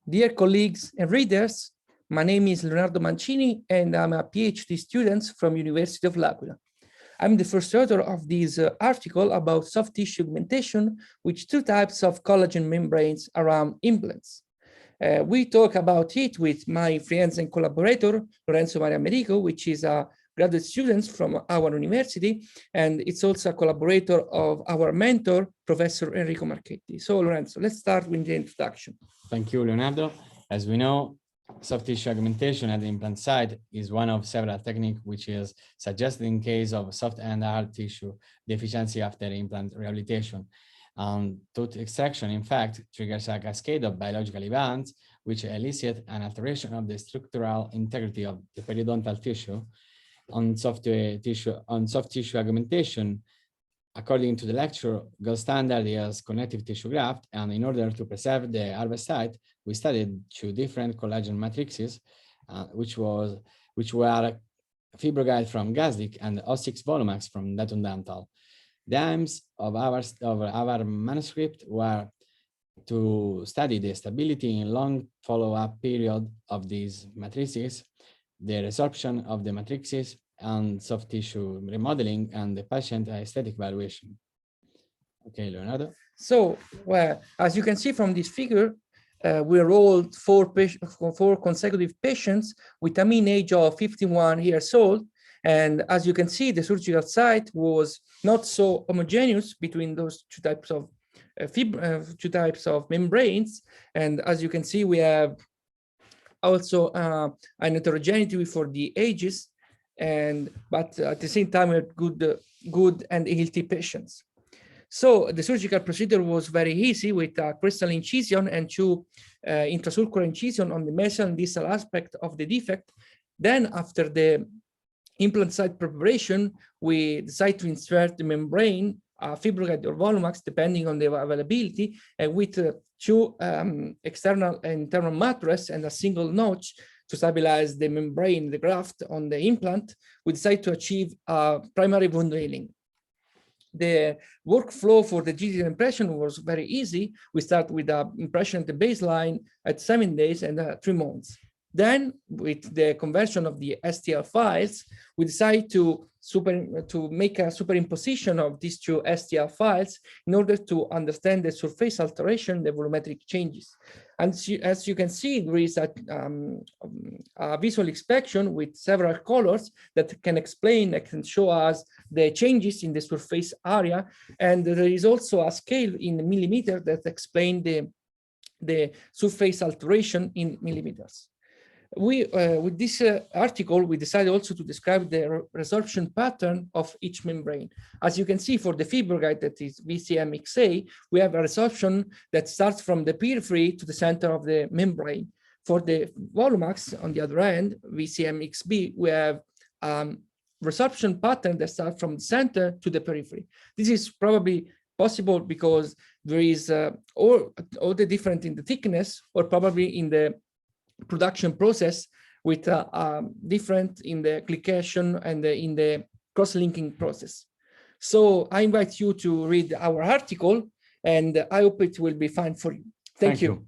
Dear colleagues and readers, my name is Leonardo Mancini, and I'm a PhD student from University of L'Aquila. I'm the first author of this article about soft tissue augmentation with two types of collagen membranes around implants. We talk about it with my friends and collaborator, Lorenzo and Americo, which is a graduate student from our university, and it's also a collaborator of our mentor, Professor Enrico Marchetti. So Lorenzo, let's start with the introduction. Thank you, Leonardo. As we know, soft tissue augmentation at the implant site is one of several techniques which is suggested in case of soft and hard tissue deficiency after implant rehabilitation. Tooth extraction, in fact, triggers a cascade of biological events which elicit an alteration of the structural integrity of the periodontal tissue. On soft tissue augmentation, according to the lecture, gold standard is connective tissue graft, and in order to preserve the harvest site, we studied two different collagen matrices, which were Fibroguide from Gazdic and O6 Volumax from Dayton Dental. The aims of our manuscript were to study the stability in long follow-up period of these matrices, the resorption of the matrices, and soft tissue remodeling, and the patient aesthetic evaluation. Okay, Leonardo. So, well, as you can see from this figure, we enrolled four consecutive patients with a mean age of 51 years old. And as you can see, the surgical site was not so homogeneous between those two types of membranes. And as you can see, we have also an heterogeneity for the ages, but at the same time, we had good and healthy patients. So the surgical procedure was very easy with a crystal incision and two intrasulcular incision on the mesial and distal aspect of the defect. Then after the implant site preparation, we decided to insert the membrane, Fibroguide or Volumax, depending on the availability, and with two external and internal mattress and a single notch to stabilize the membrane, the graft on the implant, we decided to achieve primary wound healing. The workflow for the digital impression was very easy. We start with an impression at the baseline at 7 days and 3 months. Then, with the conversion of the STL files, we decide to make a superimposition of these two STL files in order to understand the surface alteration, the volumetric changes. And as you can see, there is a visual inspection with several colors that can explain and can show us the changes in the surface area. And there is also a scale in millimeters that explain the surface alteration in millimeters. With this article, we decided also to describe the resorption pattern of each membrane. As you can see, for the Fibroguide, that is VCMXA, we have a resorption that starts from the periphery to the center of the membrane. For the Volumax, on the other hand, VCMXB, we have resorption pattern that starts from the center to the periphery. This is probably possible because there is all the difference in the thickness, or probably in the production process with different in the glycation and in the cross-linking process. So I invite you to read our article, and I hope it will be fine for you. Thank you.